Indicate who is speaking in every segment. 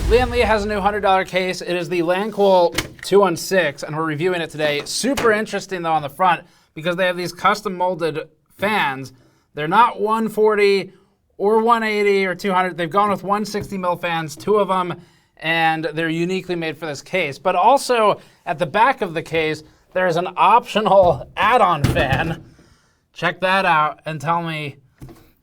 Speaker 1: Lian Li has a new $100 case. It is the Lancool 216, and we're reviewing it today. Super interesting, though, on the front, because they have these custom molded fans. They're not 140 or 180 or 200. They've gone with 160 mil fans, two of them, and they're uniquely made for this case. But also, at the back of the case, there's an optional add-on fan. Check that out and tell me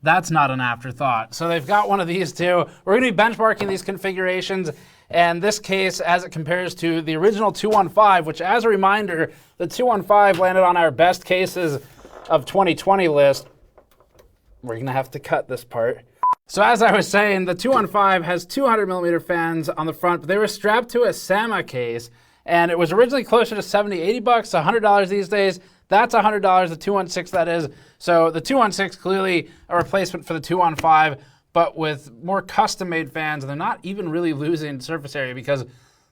Speaker 1: that's not an afterthought. So they've got one of these too. We're gonna be benchmarking these configurations, and this case as it compares to the original 215, which, as a reminder, the 215 landed on our best cases of 2020 list. We're gonna have to cut this part. So as I was saying, the 215 has 200 millimeter fans on the front, but they were strapped to a SAMA case, and it was originally closer to 70, 80 bucks, $100 these days. That's $100, the 216 that is. So the 216 clearly a replacement for the 215, but with more custom-made fans, and they're not even really losing surface area because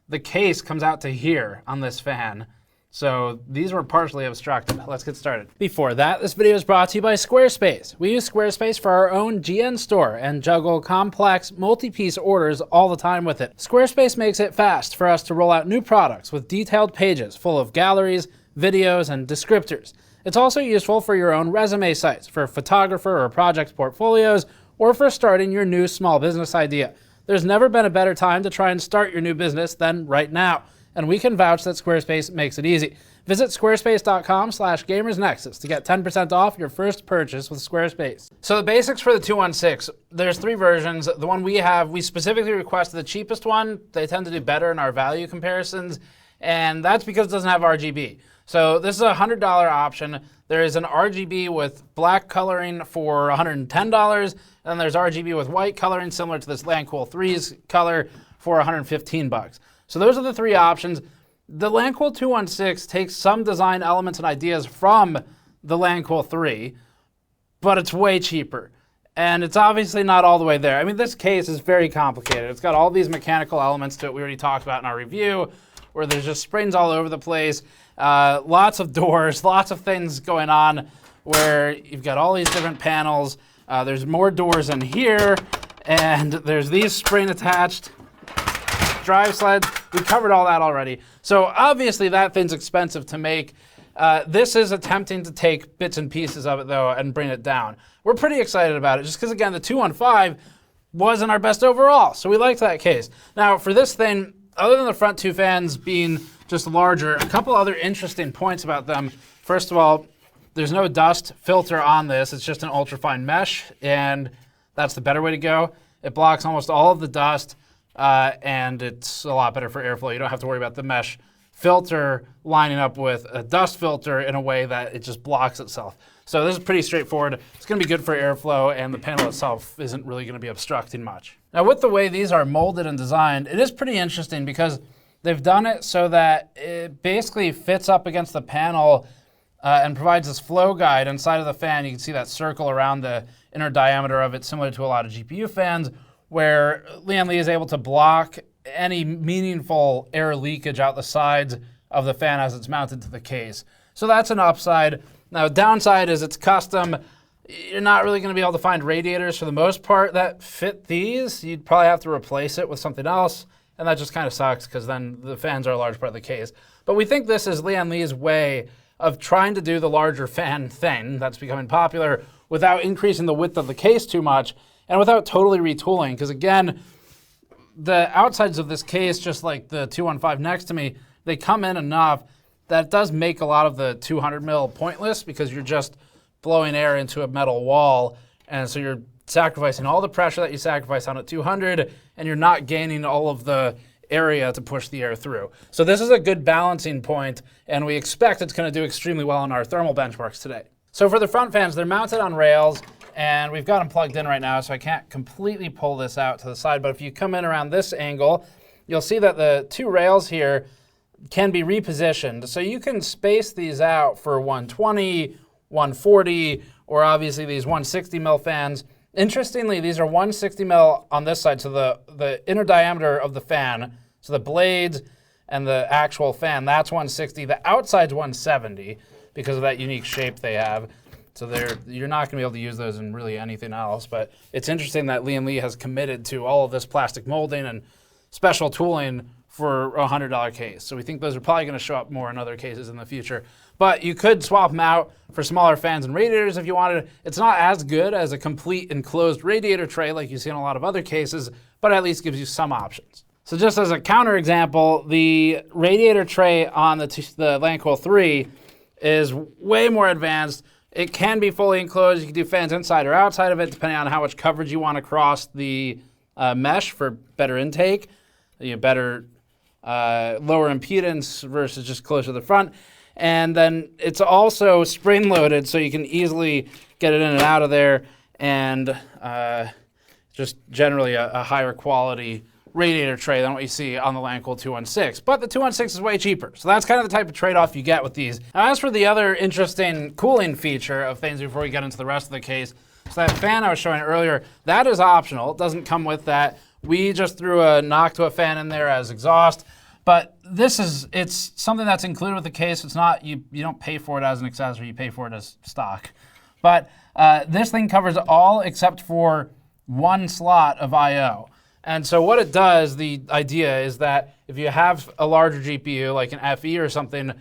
Speaker 1: the case comes out to here on this fan. So these were partially obstructed. Let's get started. Before that, this video is brought to you by Squarespace. We use Squarespace for our own GN store and juggle complex multi-piece orders all the time with it. Squarespace makes it fast for us to roll out new products with detailed pages full of galleries, videos, and descriptors. It's also useful for your own resume sites, for photographer or project portfolios, or for starting your new small business idea. There's never been a better time to try and start your new business than right now, and we can vouch that Squarespace makes it easy. Visit squarespace.com/gamersnexus to get 10% off your first purchase with Squarespace. So the basics for the 216, there's three versions. The one we have, we specifically requested the cheapest one. They tend to do better in our value comparisons, and that's because it doesn't have RGB. So this is a $100 option. There is an RGB with black coloring for $110, and then there's RGB with white coloring, similar to this Lancool III's color, for 115 bucks. So those are the three options. The Lancool 216 takes some design elements and ideas from the Lancool III, but it's way cheaper. And it's obviously not all the way there. I mean, this case is very complicated. It's got all these mechanical elements to it we already talked about in our review, where there's just springs all over the place, lots of doors, lots of things going on, where you've got all these different panels. There's more doors in here, and there's these spring attached drive sleds. We covered all that already. So obviously that thing's expensive to make. This is attempting to take bits and pieces of it though and bring it down. We're pretty excited about it just because, again, the 215 wasn't our best overall, so we liked that case. Now for this thing, other than the front two fans being just larger, a couple other interesting points about them. First of all, there's no dust filter on this. It's just an ultrafine mesh, and that's the better way to go. It blocks almost all of the dust, and it's a lot better for airflow. You don't have to worry about the mesh filter lining up with a dust filter in a way that it just blocks itself. So this is pretty straightforward. It's gonna be good for airflow, and the panel itself isn't really gonna be obstructing much. Now with the way these are molded and designed, it is pretty interesting because they've done it so that it basically fits up against the panel and provides this flow guide inside of the fan. You can see that circle around the inner diameter of it, similar to a lot of GPU fans, where Lian Li is able to block any meaningful air leakage out the sides of the fan as it's mounted to the case. So that's an upside. Now, downside is it's custom. You're not really going to be able to find radiators for the most part that fit these. You'd probably have to replace it with something else, and that just kind of sucks because then the fans are a large part of the case. But we think this is Lian Li's way of trying to do the larger fan thing that's becoming popular without increasing the width of the case too much and without totally retooling. Because again, the outsides of this case, just like the 215 next to me, they come in enough that it does make a lot of the 200 mil pointless because you're just blowing air into a metal wall. And so you're sacrificing all the pressure that you sacrifice on a 200, and you're not gaining all of the area to push the air through. So this is a good balancing point, and we expect it's going to do extremely well in our thermal benchmarks today. So for the front fans, they're mounted on rails, and we've got them plugged in right now, so I can't completely pull this out to the side. But if you come in around this angle, you'll see that the two rails here can be repositioned. So you can space these out for 120, 140, or obviously these 160 mil fans. Interestingly, these are 160 mil on this side, so the inner diameter of the fan, so the blades and the actual fan, that's 160. The outside's 170 because of that unique shape they have. So you're not going to be able to use those in really anything else. But it's interesting that Lian Li has committed to all of this plastic molding and special tooling for a $100 case. So we think those are probably going to show up more in other cases in the future. But you could swap them out for smaller fans and radiators if you wanted. It's not as good as a complete enclosed radiator tray like you see in a lot of other cases, but at least gives you some options. So just as a counterexample, the radiator tray on the Lancool III is way more advanced. It can be fully enclosed. You can do fans inside or outside of it, depending on how much coverage you want across the mesh for better intake, better lower impedance versus just closer to the front. And then it's also spring-loaded, so you can easily get it in and out of there, and just generally a higher quality radiator tray than what you see on the Lancool 216. But the 216 is way cheaper, so that's kind of the type of trade-off you get with these. Now, as for the other interesting cooling feature of things before we get into the rest of the case, so that fan I was showing earlier, that is optional. It doesn't come with that. We just threw a Noctua fan in there as exhaust. But it's something that's included with the case. It's not, you don't pay for it as an accessory, you pay for it as stock. But this thing covers all except for one slot of I/O. And so what it does, the idea is that if you have a larger GPU, like an FE or something,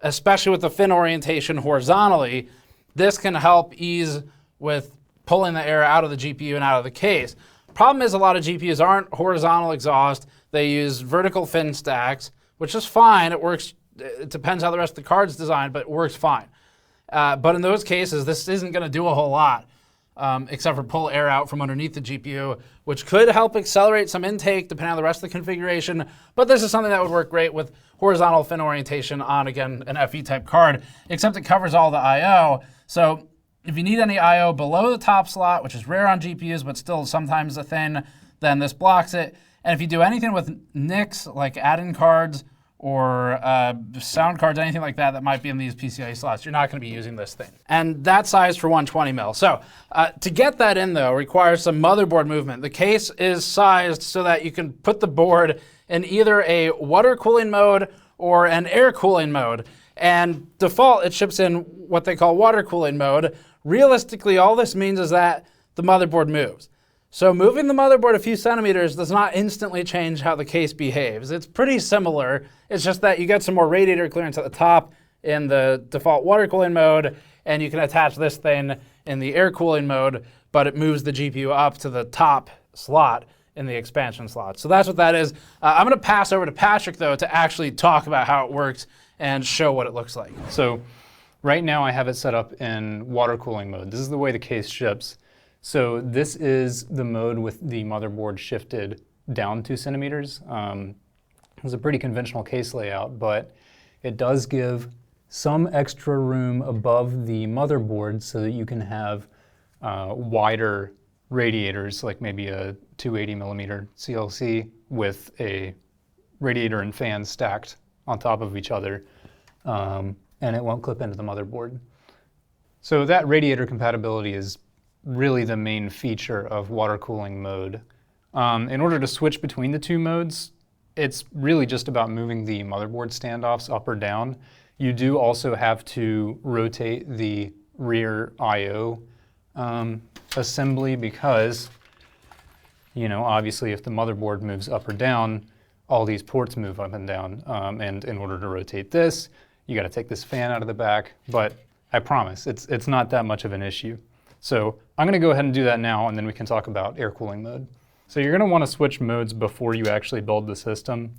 Speaker 1: especially with the fin orientation horizontally, this can help ease with pulling the air out of the GPU and out of the case. Problem is a lot of GPUs aren't horizontal exhaust. They use vertical fin stacks, which is fine. It works. It depends how the rest of the card's designed, but it works fine. But in those cases, this isn't going to do a whole lot, except for pull air out from underneath the GPU, which could help accelerate some intake depending on the rest of the configuration. But this is something that would work great with horizontal fin orientation on, again, an FE type card, except it covers all the I/O. So if you need any I/O below the top slot, which is rare on GPUs, but still sometimes a thing, then this blocks it. And if you do anything with NICs, like add-in cards or sound cards, anything like that might be in these PCIe slots, you're not going to be using this thing. And that size for 120 mil. So to get that in, though, requires some motherboard movement. The case is sized so that you can put the board in either a water cooling mode or an air cooling mode. And default, it ships in what they call water cooling mode. Realistically, all this means is that the motherboard moves. So moving the motherboard a few centimeters does not instantly change how the case behaves. It's pretty similar. It's just that you get some more radiator clearance at the top in the default water cooling mode, and you can attach this thing in the air cooling mode, but it moves the GPU up to the top slot in the expansion slot. So that's what that is. I'm going to pass over to Patrick, though, to actually talk about how it works and show what it looks like.
Speaker 2: So right now I have it set up in water cooling mode. This is the way the case ships. So this is the mode with the motherboard shifted down 2 centimeters. It's a pretty conventional case layout, but it does give some extra room above the motherboard so that you can have wider radiators, like maybe a 280 millimeter CLC with a radiator and fan stacked on top of each other, and it won't clip into the motherboard. So that radiator compatibility is really the main feature of water cooling mode. In order to switch between the two modes, it's really just about moving the motherboard standoffs up or down. You do also have to rotate the rear I/O assembly because, obviously if the motherboard moves up or down, all these ports move up and down. And in order to rotate this, you got to take this fan out of the back. But I promise, it's not that much of an issue. So I'm going to go ahead and do that now, and then we can talk about air cooling mode. So you're going to want to switch modes before you actually build the system.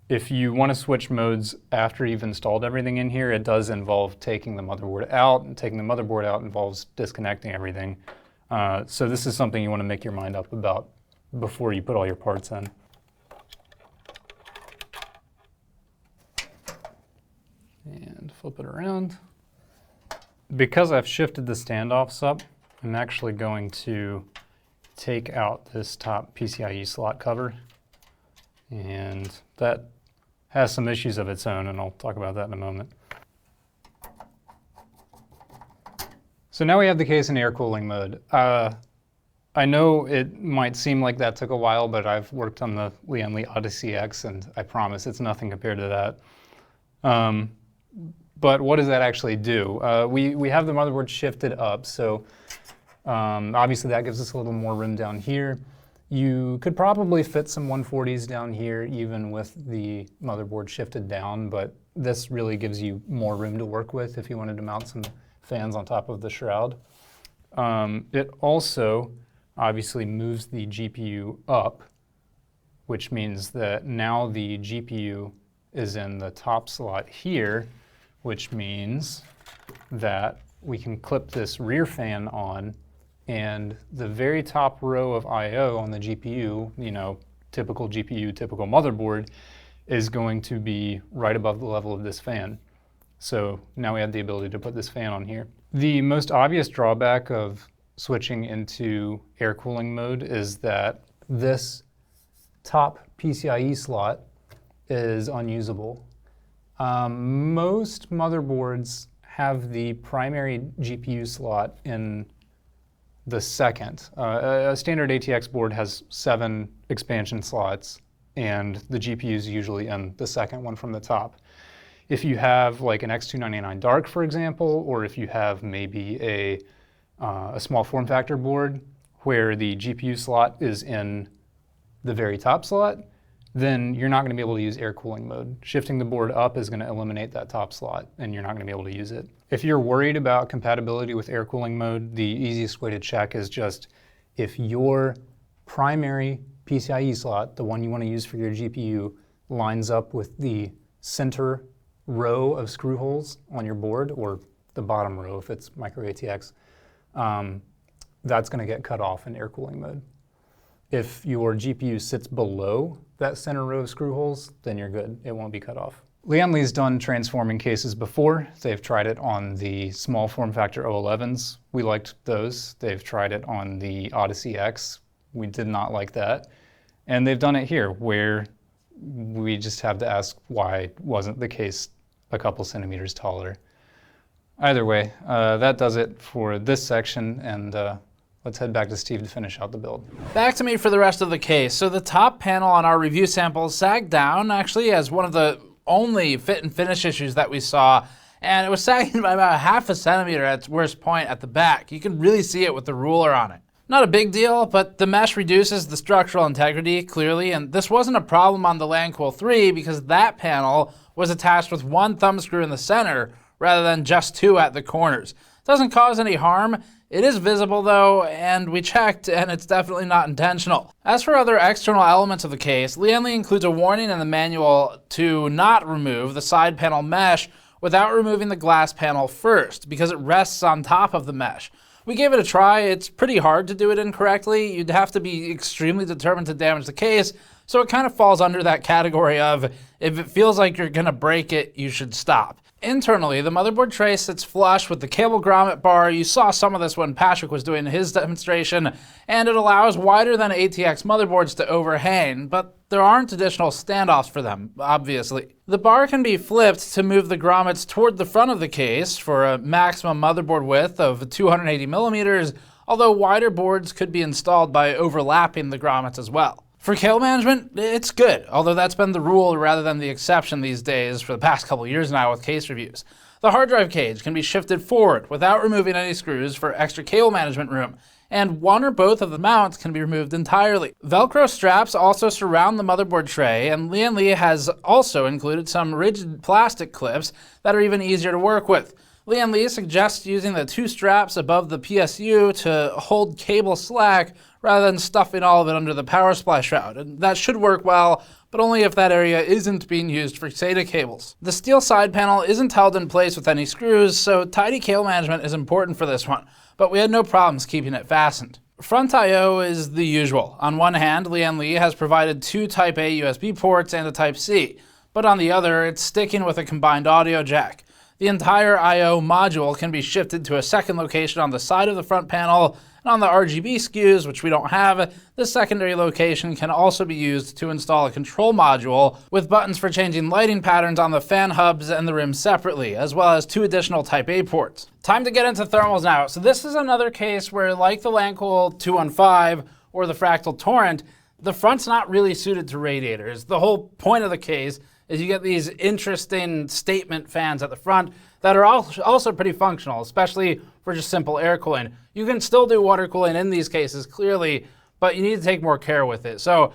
Speaker 2: If you want to switch modes after you've installed everything in here, it does involve taking the motherboard out, and taking the motherboard out involves disconnecting everything. So this is something you want to make your mind up about before you put all your parts in. And flip it around. Because I've shifted the standoffs up, I'm actually going to take out this top PCIe slot cover. And that has some issues of its own, and I'll talk about that in a moment. So now we have the case in air cooling mode. I know it might seem like that took a while, but I've worked on the Lian Li Odyssey X, and I promise it's nothing compared to that. But what does that actually do? We have the motherboard shifted up, so obviously that gives us a little more room down here. You could probably fit some 140s down here even with the motherboard shifted down, but this really gives you more room to work with if you wanted to mount some fans on top of the shroud. It also obviously moves the GPU up, which means that now the GPU is in the top slot here, which means that we can clip this rear fan on, and the very top row of I/O on the GPU, you know, typical GPU, typical motherboard, is going to be right above the level of this fan. So now we have the ability to put this fan on here. The most obvious drawback of switching into air cooling mode is that this top PCIe slot is unusable. Most motherboards have the primary GPU slot in the second. A standard ATX board has 7 expansion slots, and the GPU is usually in the second one from the top. If you have like an X299 Dark, for example, or if you have maybe a small form factor board where the GPU slot is in the very top slot, then you're not going to be able to use air cooling mode. Shifting the board up is going to eliminate that top slot, and you're not going to be able to use it. If you're worried about compatibility with air cooling mode, the easiest way to check is just if your primary PCIe slot, the one you want to use for your GPU, lines up with the center row of screw holes on your board, or the bottom row if it's micro ATX, that's going to get cut off in air cooling mode. If your GPU sits below that center row of screw holes, then you're good. It won't be cut off. Lian Li's done transforming cases before. They've tried it on the small form factor O11s. We liked those. They've tried it on the Odyssey X. We did not like that. And they've done it here, where we just have to ask why wasn't the case a couple centimeters taller. Either way, that does it for this section, and let's head back to Steve to finish out the build.
Speaker 1: Back to me for the rest of the case. So the top panel on our review samples sagged down, actually, as one of the only fit and finish issues that we saw, and it was sagging by about 1/2 centimeter at its worst point at the back. You can really see it with the ruler on it. Not a big deal, but the mesh reduces the structural integrity, clearly, and this wasn't a problem on the Lancool III because that panel was attached with 1 thumb screw in the center rather than just 2 at the corners. Doesn't cause any harm. It is visible though, and we checked, and it's definitely not intentional. As for other external elements of the case, Lian Li includes a warning in the manual to not remove the side panel mesh without removing the glass panel first, because it rests on top of the mesh. We gave it a try. It's pretty hard to do it incorrectly. You'd have to be extremely determined to damage the case, so it kind of falls under that category of if it feels like you're gonna break it, you should stop. Internally, the motherboard tray sits flush with the cable grommet bar. You saw some of this when Patrick was doing his demonstration, and it allows wider than ATX motherboards to overhang, but there aren't additional standoffs for them, obviously. The bar can be flipped to move the grommets toward the front of the case for a maximum motherboard width of 280 millimeters, although wider boards could be installed by overlapping the grommets as well. For cable management, it's good, although that's been the rule rather than the exception these days for the past couple years now with case reviews. The hard drive cage can be shifted forward without removing any screws for extra cable management room, and one or both of the mounts can be removed entirely. Velcro straps also surround the motherboard tray, and Lian Li has also included some rigid plastic clips that are even easier to work with. Lian Li suggests using the 2 straps above the PSU to hold cable slack rather than stuffing all of it under the power supply shroud, and that should work well, but only if that area isn't being used for SATA cables. The steel side panel isn't held in place with any screws, so tidy cable management is important for this one, but we had no problems keeping it fastened. Front I/O is the usual. On one hand, Lian Li has provided 2 Type A USB ports and a Type C, but on the other, it's sticking with a combined audio jack. The entire I/O module can be shifted to a second location on the side of the front panel, and on the RGB SKUs, which we don't have, this secondary location can also be used to install a control module with buttons for changing lighting patterns on the fan hubs and the rim separately, as well as 2 additional Type A ports. Time to get into thermals now. So this is another case where, like the Lancool 215 or the Fractal Torrent, the front's not really suited to radiators. The whole point of the case is you get these interesting statement fans at the front that are also pretty functional, especially for just simple air cooling. You can still do water cooling in these cases, clearly, but you need to take more care with it. So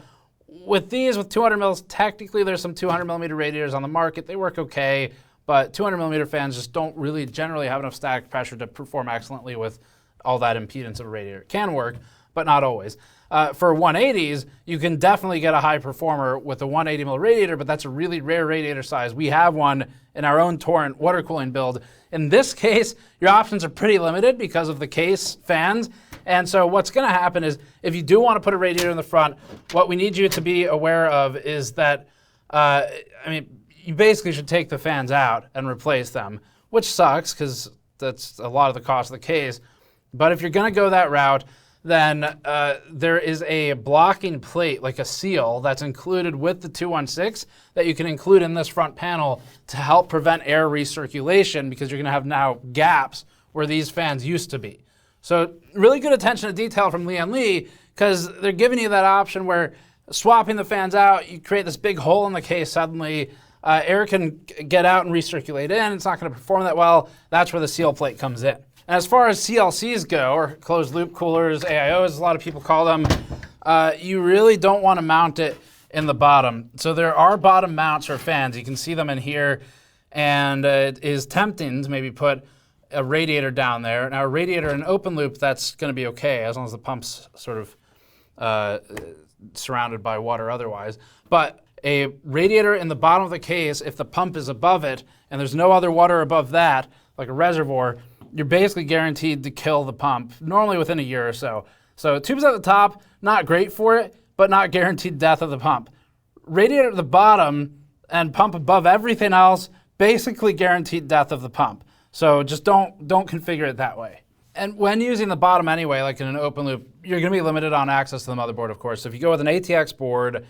Speaker 1: with these, with 200 mils, technically there's some 200 millimeter radiators on the market. They work okay, but 200 millimeter fans just don't really generally have enough static pressure to perform excellently with all that impedance of a radiator. It can work, but not always. For 180s, you can definitely get a high performer with a 180 mil radiator, but that's a really rare radiator size. We have one in our own Torrent water cooling build. In this case, your options are pretty limited because of the case fans. And so what's going to happen is if you do want to put a radiator in the front, what we need you to be aware of is that, you basically should take the fans out and replace them, which sucks because that's a lot of the cost of the case. But if you're going to go that route, then there is a blocking plate, like a seal, that's included with the 216 that you can include in this front panel to help prevent air recirculation, because you're going to have now gaps where these fans used to be. So really good attention to detail from Lian Li, because they're giving you that option where swapping the fans out, you create this big hole in the case suddenly. Air can get out and recirculate in. It's not going to perform that well. That's where the seal plate comes in. And as far as CLCs go, or closed loop coolers, AIOs, as a lot of people call them, you really don't want to mount it in the bottom. So there are bottom mounts for fans. You can see them in here, and it is tempting to maybe put a radiator down there. Now a radiator in open loop, that's going to be okay as long as the pump's sort of surrounded by water otherwise. But a radiator in the bottom of the case, if the pump is above it and there's no other water above that, like a reservoir, you're basically guaranteed to kill the pump, normally within a year or so. So tubes at the top, not great for it, but not guaranteed death of the pump. Radiator at the bottom and pump above everything else, basically guaranteed death of the pump. So just don't configure it that way. And when using the bottom anyway, like in an open loop, you're going to be limited on access to the motherboard, of course. So if you go with an ATX board,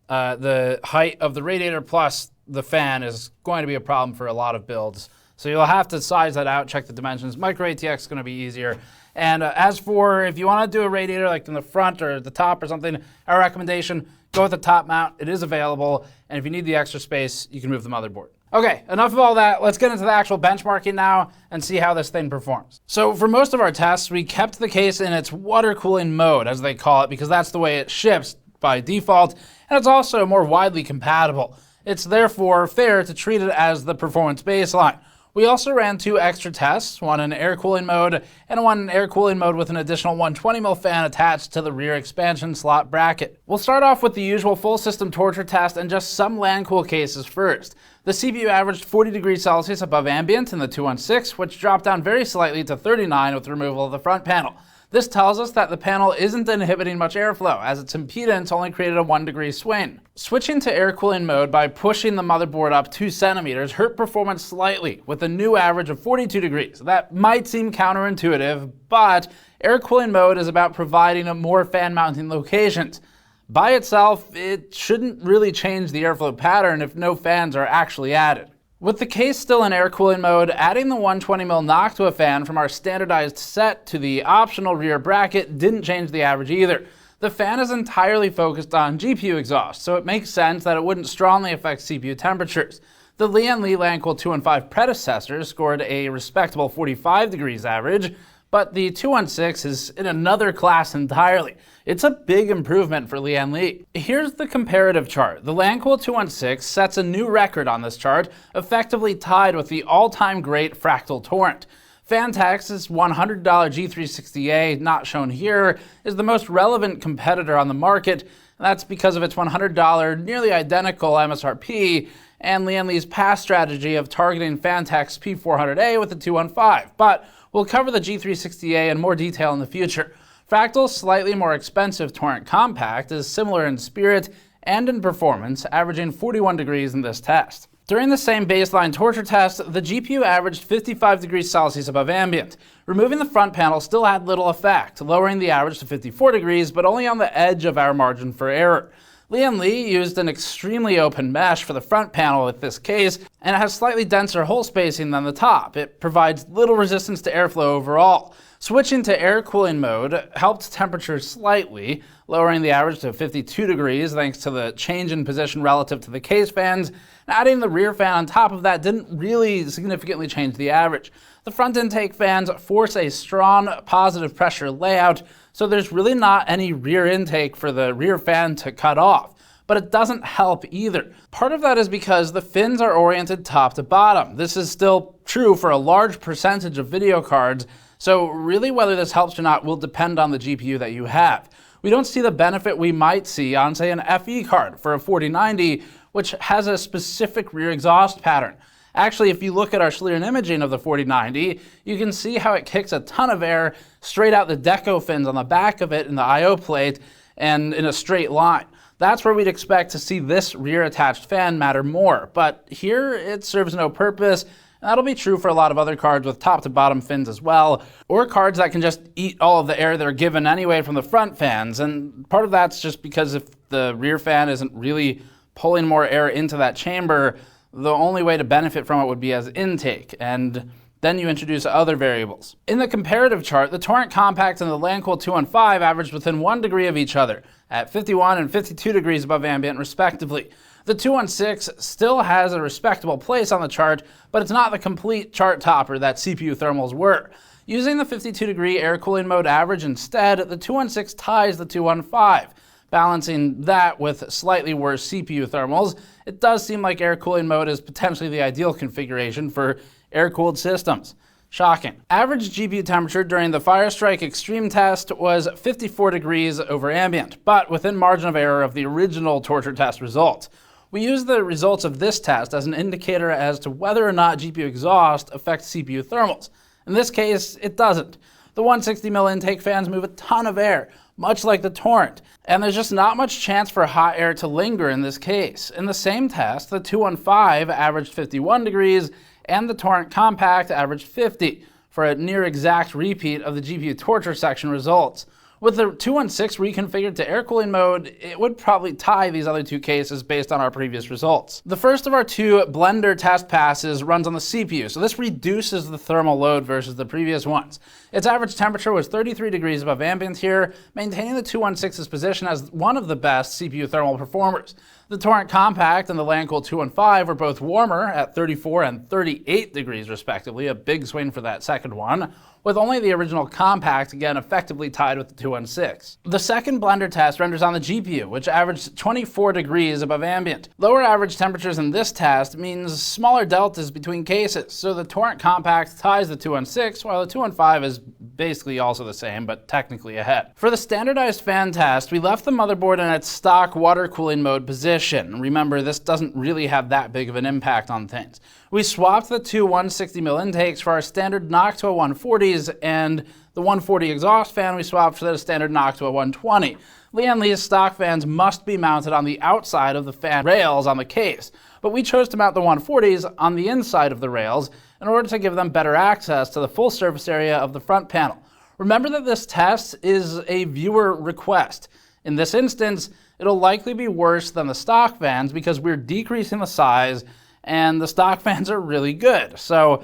Speaker 1: the height of the radiator plus the fan is going to be a problem for a lot of builds. So you'll have to size that out, check the dimensions. Micro ATX is going to be easier. And as for if you want to do a radiator like in the front or the top or something, our recommendation, go with the top mount. It is available. And if you need the extra space, you can move the motherboard. Okay, enough of all that. Let's get into the actual benchmarking now and see how this thing performs. So for most of our tests, we kept the case in its water cooling mode, as they call it, because that's the way it ships by default. And it's also more widely compatible. It's therefore fair to treat it as the performance baseline. We also ran 2 extra tests, one in air cooling mode and one in air cooling mode with an additional 120 mil fan attached to the rear expansion slot bracket. We'll start off with the usual full system torture test and just some Lancool cases first. The CPU averaged 40 degrees Celsius above ambient in the 216, which dropped down very slightly to 39 with removal of the front panel. This tells us that the panel isn't inhibiting much airflow, as its impedance only created a 1 degree swing. Switching to air cooling mode by pushing the motherboard up 2 centimeters hurt performance slightly, with a new average of 42 degrees. That might seem counterintuitive, but air cooling mode is about providing more fan mounting locations. By itself, it shouldn't really change the airflow pattern if no fans are actually added. With the case still in air cooling mode, adding the 120 mil Noctua fan from our standardized set to the optional rear bracket didn't change the average either. The fan is entirely focused on GPU exhaust, so it makes sense that it wouldn't strongly affect CPU temperatures. The Lian Li Lancool 2 and 5 predecessor scored a respectable 45 degrees average, but the 216 is in another class entirely. It's a big improvement for Lian Li. Here's the comparative chart. The Lancool 216 sets a new record on this chart, effectively tied with the all-time great Fractal Torrent. Fantech's $100 G360A, not shown here, is the most relevant competitor on the market, and that's because of its $100 nearly identical MSRP and Lian Li's past strategy of targeting Fantech's P400A with the 215. But we'll cover the G360A in more detail in the future. Fractal's slightly more expensive Torrent Compact is similar in spirit and in performance, averaging 41 degrees in this test. During the same baseline torture test, the GPU averaged 55 degrees Celsius above ambient. Removing the front panel still had little effect, lowering the average to 54 degrees, but only on the edge of our margin for error. Lian Li used an extremely open mesh for the front panel with this case, and it has slightly denser hole spacing than the top. It provides little resistance to airflow overall. Switching to air cooling mode helped temperatures slightly, lowering the average to 52 degrees thanks to the change in position relative to the case fans. Adding the rear fan on top of that didn't really significantly change the average. The front intake fans force a strong positive pressure layout, so there's really not any rear intake for the rear fan to cut off. But it doesn't help either. Part of that is because the fins are oriented top to bottom. This is still true for a large percentage of video cards, so really whether this helps or not will depend on the GPU that you have. We don't see the benefit we might see on, say, an FE card for a 4090, which has a specific rear exhaust pattern. Actually, if you look at our Schlieren imaging of the 4090, you can see how it kicks a ton of air straight out the deco fins on the back of it in the I/O plate and in a straight line. That's where we'd expect to see this rear attached fan matter more, but here it serves no purpose, and that'll be true for a lot of other cards with top to bottom fins as well, or cards that can just eat all of the air they're given anyway from the front fans, and part of that's just because if the rear fan isn't really pulling more air into that chamber, the only way to benefit from it would be as intake, and then you introduce other variables. In the comparative chart, the Torrent Compact and the Lancool 215 averaged within 1 degree of each other, at 51 and 52 degrees above ambient respectively. The 216 still has a respectable place on the chart, but it's not the complete chart topper that CPU thermals were. Using the 52 degree air cooling mode average instead, the 216 ties the 215. Balancing that with slightly worse CPU thermals, it does seem like air cooling mode is potentially the ideal configuration for air-cooled systems. Shocking. Average GPU temperature during the Firestrike Extreme test was 54 degrees over ambient, but within margin of error of the original torture test result. We use the results of this test as an indicator as to whether or not GPU exhaust affects CPU thermals. In this case, it doesn't. The 160mm intake fans move a ton of air, much like the Torrent, and there's just not much chance for hot air to linger in this case. In the same test, the 215 averaged 51 degrees, and the Torrent Compact averaged 50, for a near exact repeat of the GPU torture section results. With the 216 reconfigured to air cooling mode, it would probably tie these other two cases based on our previous results. The first of our two Blender test passes runs on the CPU, so this reduces the thermal load versus the previous ones. Its average temperature was 33 degrees above ambient here, maintaining the 216's position as one of the best CPU thermal performers. The Torrent Compact and the Lancool 215 were both warmer at 34 and 38 degrees respectively, a big swing for that second one, with only the original Compact again effectively tied with the 216. The second Blender test renders on the GPU, which averaged 24 degrees above ambient. Lower average temperatures in this test means smaller deltas between cases, so the Torrent Compact ties the 216, while the 215 is basically also the same, but technically ahead. For the standardized fan test, we left the motherboard in its stock water cooling mode position. Remember, this doesn't really have that big of an impact on things. We swapped the two 160mm intakes for our standard Noctua 140s, and the 140 exhaust fan we swapped for the standard Noctua 120. Lian Li's stock fans must be mounted on the outside of the fan rails on the case, but we chose to mount the 140s on the inside of the rails in order to give them better access to the full surface area of the front panel. Remember that this test is a viewer request. In this instance, it'll likely be worse than the stock fans because we're decreasing the size and the stock fans are really good. So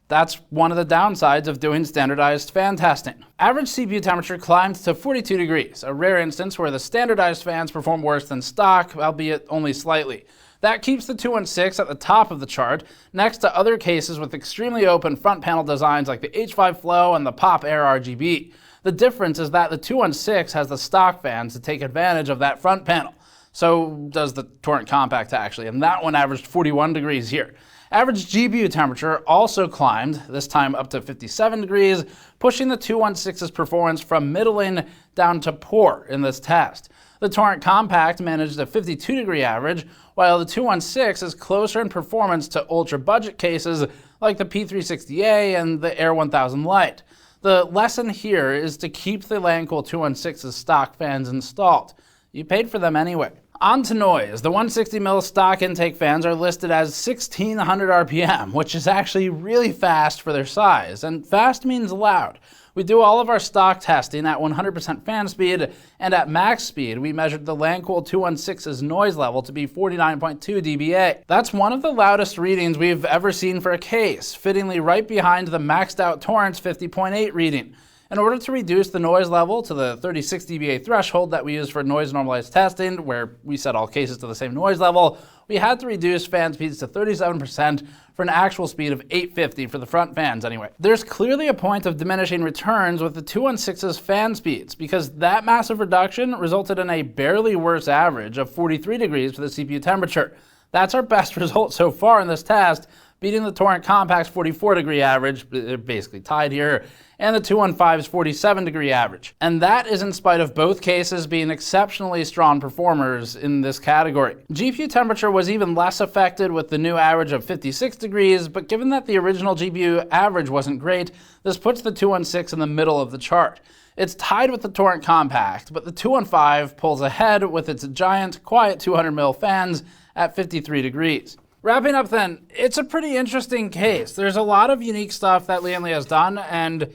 Speaker 1: that's one of the downsides of doing standardized fan testing. Average CPU temperature climbed to 42 degrees, a rare instance where the standardized fans perform worse than stock, albeit only slightly. That keeps the 216 at the top of the chart, next to other cases with extremely open front panel designs like the H5 Flow and the Pop Air RGB. The difference is that the 216 has the stock fans to take advantage of that front panel. So does the Torrent Compact actually, and that one averaged 41 degrees here. Average GPU temperature also climbed, this time up to 57 degrees, pushing the 216's performance from middling down to poor in this test. The Torrent Compact managed a 52 degree average, while the 216 is closer in performance to ultra budget cases like the P360A and the Air 1000 Lite. The lesson here is to keep the Lancool 216's stock fans installed. You paid for them anyway. On to noise. The 160mm stock intake fans are listed as 1600 RPM, which is actually really fast for their size, and fast means loud. We do all of our stock testing at 100% fan speed, and at max speed, we measured the Lancool 216's noise level to be 49.2 dBA. That's one of the loudest readings we've ever seen for a case, fittingly right behind the maxed out Torrent's 50.8 reading. In order to reduce the noise level to the 36 dBA threshold that we use for noise normalized testing, where we set all cases to the same noise level, we had to reduce fan speeds to 37% for an actual speed of 850 for the front fans anyway. There's clearly a point of diminishing returns with the 216's fan speeds, because that massive reduction resulted in a barely worse average of 43 degrees for the CPU temperature. That's our best result so far in this test, beating the Torrent Compact's 44 degree average, they're basically tied here, and the 215's 47 degree average. And that is in spite of both cases being exceptionally strong performers in this category. GPU temperature was even less affected with the new average of 56 degrees, but given that the original GPU average wasn't great, this puts the 216 in the middle of the chart. It's tied with the Torrent Compact, but the 215 pulls ahead with its giant, quiet 200mm fans at 53 degrees. Wrapping up then, it's a pretty interesting case. There's a lot of unique stuff that Lian Li has done, and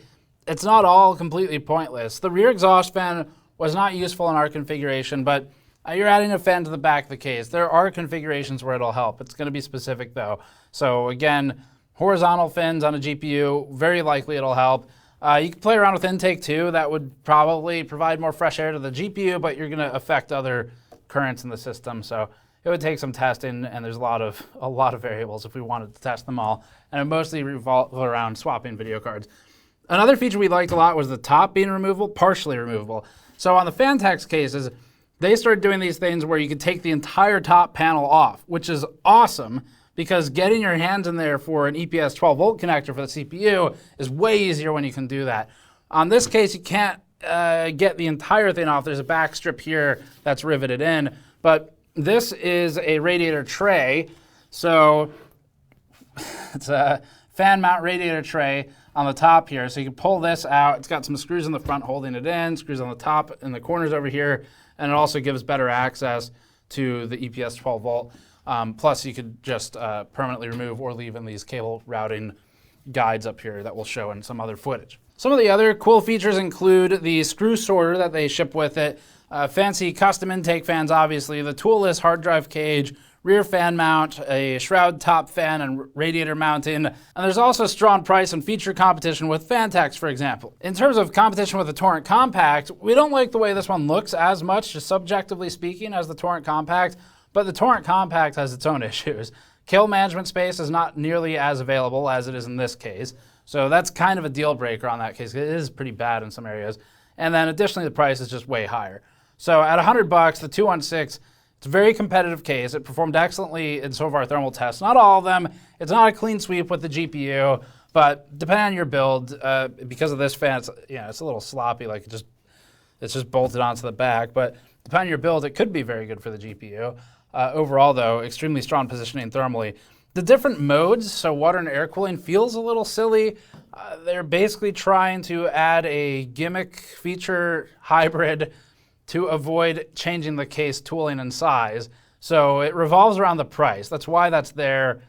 Speaker 1: it's not all completely pointless. The rear exhaust fan was not useful in our configuration, but you're adding a fan to the back of the case. There are configurations where it'll help. It's going to be specific though. So again, horizontal fins on a GPU, very likely it'll help. You can play around with intake too. That would probably provide more fresh air to the GPU, but you're going to affect other currents in the system. So it would take some testing, and there's a lot of variables if we wanted to test them all. And it mostly revolve around swapping video cards. Another feature we liked a lot was the top being removable, partially removable. So on the Fantex cases, they started doing these things where you could take the entire top panel off, which is awesome because getting your hands in there for an EPS 12 volt connector for the CPU is way easier when you can do that. On this case, you can't get the entire thing off. There's a back strip here that's riveted in, but this is a radiator tray. So it's a fan mount radiator tray on the top here. So you can pull this out. It's got some screws in the front holding it in, screws on the top in the corners over here, and it also gives better access to the EPS 12 volt. Plus you could just permanently remove or leave in these cable routing guides up here that we'll show in some other footage. Some of the other cool features include the screw sorter that they ship with it, fancy custom intake fans obviously, the toolless hard drive cage, rear fan mount, a shroud top fan and radiator mounting, and there's also strong price and feature competition with Fantex, for example. In terms of competition with the Torrent Compact, we don't like the way this one looks as much, just subjectively speaking, as the Torrent Compact, but the Torrent Compact has its own issues. Kill management space is not nearly as available as it is in this case, so that's kind of a deal breaker on that case. It is pretty bad in some areas. And then additionally, the price is just way higher. So at $100, the 216, it's a very competitive case. It performed excellently in some of our thermal tests. Not all of them. It's not a clean sweep with the GPU, but depending on your build, because of this fan, it's a little sloppy. Like it's just bolted onto the back. But depending on your build, it could be very good for the GPU. Overall, though, extremely strong positioning thermally. The different modes, so water and air cooling, feels a little silly. They're basically trying to add a gimmick feature hybrid to avoid changing the case tooling and size. So it revolves around the price. That's why that's there.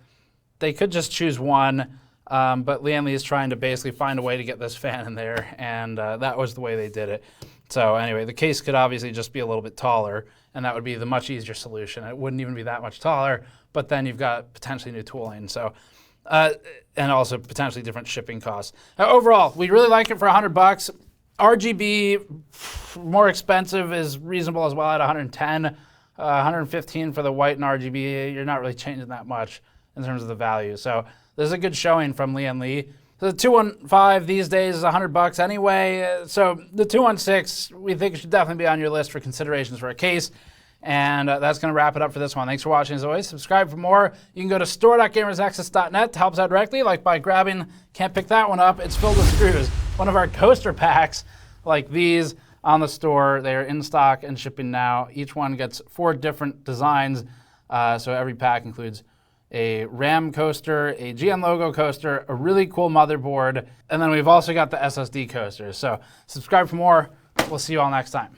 Speaker 1: They could just choose one, but Lian Li is trying to basically find a way to get this fan in there, and that was the way they did it. So anyway, the case could obviously just be a little bit taller, and that would be the much easier solution. It wouldn't even be that much taller, but then you've got potentially new tooling. So, and also potentially different shipping costs. Overall, we really like it for $100. RGB, more expensive, is reasonable as well at 110, 115 for the white and RGB. You're not really changing that much in terms of the value. So this is a good showing from Lian Li. The 215 these days is $100 anyway. So the 216, we think it should definitely be on your list for considerations for a case. And that's going to wrap it up for this one. Thanks for watching as always. Subscribe for more. You can go to store.gamersnexus.net to help us out directly, like by grabbing, can't pick that one up, it's filled with screws. One of our coaster packs like these on the store. They are in stock and shipping now. Each one gets 4 different designs. So every pack includes a RAM coaster, a GN logo coaster, a really cool motherboard, and then we've also got the SSD coasters. So subscribe for more. We'll see you all next time.